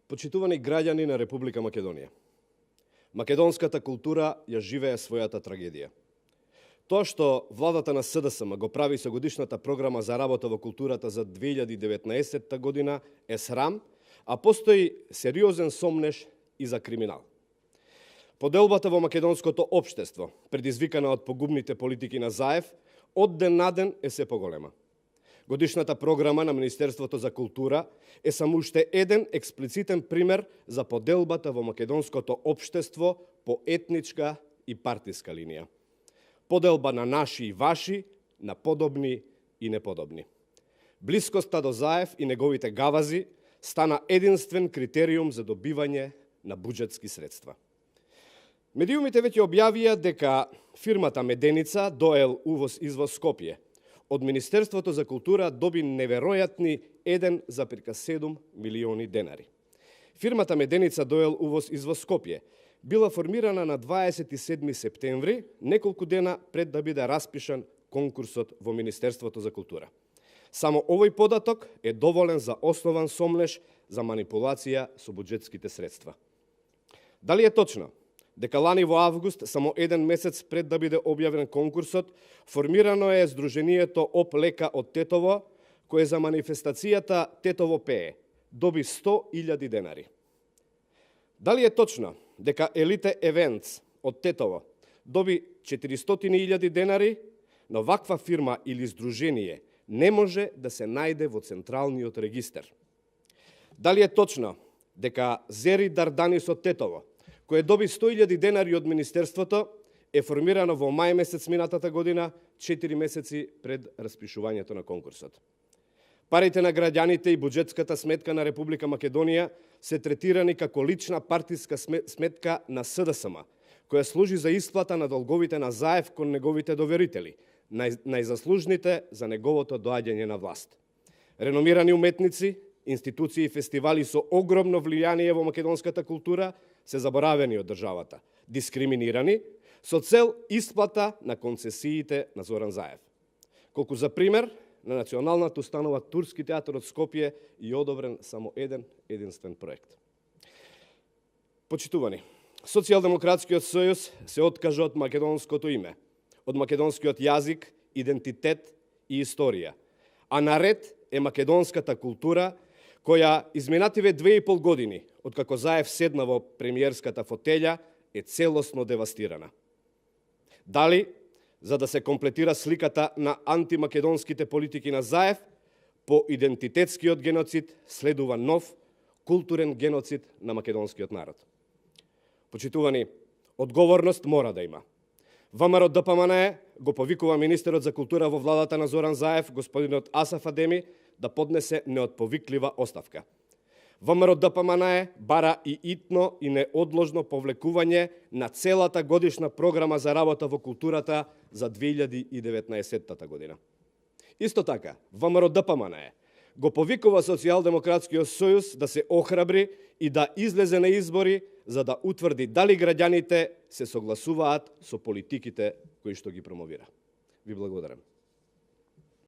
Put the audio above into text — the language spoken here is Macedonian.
Почитувани граѓани на Република Македонија, македонската култура ја живее својата трагедија. Тоа што владата на СДСМ го прави со годишната програма за работа во културата за 2019 година е срам, а постои сериозен сомнеж и за криминал. Поделбата во македонското општество, предизвикана од погубните политики на Заев, од ден на ден е се поголема. Годишната програма на Министерството за култура е само уште еден експлицитен пример за поделбата во македонското општество по етничка и партиска линија. Поделба на наши и ваши, на подобни и неподобни. Блискоста до Заев и неговите гавази стана единствен критериум за добивање на буџетски средства. Медиумите веќе објавија дека фирмата Меденица Доел Увоз-Извоз Скопје од Министерството за култура доби неверојатни 1,7 милиони денари. Фирмата Меденица Доел Увоз-Извоз Скопје била формирана на 27 септември, неколку дена пред да биде распишан конкурсот во Министерството за култура. Само овој податок е доволен за основан сомнеж за манипулација со буџетските средства. Дали е точно дека лани во август, само еден месец пред да биде објавен конкурсот, формирано е Сдруженијето ОП Лека од Тетово, кое за манифестацијата Тетово пее доби 100.000 денари? Дали е точно дека Елите Евентс од Тетово доби 400.000 денари, но ваква фирма или здружение не може да се најде во Централниот регистер? Дали е точно дека Зери Дарданис од Тетово, кој доби 100.000 денари од Министерството, е формирано во мај месец минатата година, 4 месеци пред распишувањето на конкурсот? Парите на граѓаните и буџетската сметка на Република Македонија се третирани како лична партиска сметка на СДСМ, која служи за исплата на долговите на Заев кон неговите доверители, најзаслужните за неговото доаѓање на власт. Реномирани уметници, институции и фестивали со огромно влијание во македонската култура се заборавени од државата, дискриминирани, со цел исплата на концесиите на Зоран Заев. Колку за пример, на Националната установа Турски театар од Скопје и одобрен само единствен проект. Почитувани, Социјалдемократскиот сојуз се откажа од македонското име, од македонскиот јазик, идентитет и историја, а наред е македонската култура, која изминативе 2,5 години, откако Заев седна во премиерската фотелја, е целосно девастирана. Дали за да се комплетира сликата на антимакедонските политики на Заев, по идентитетскиот геноцид следува нов културен геноцид на македонскиот народ? Почитувани, одговорност мора да има. ВМРО ДПМН го повикува министерот за култура во владата на Зоран Заев, господинот Асаф Адеми, да поднесе неотповиклива оставка. ВМРО ДПМН бара и итно и неодложно повлекување на целата годишна програма за работа во културата за 2019 година. Исто така, ВМРО ДПМН го повикува Социјалдемократскиот сојуз да се охрабри и да излезе на избори за да утврди дали граѓаните се согласуваат со политиките кои што ги промовира. Ви благодарам.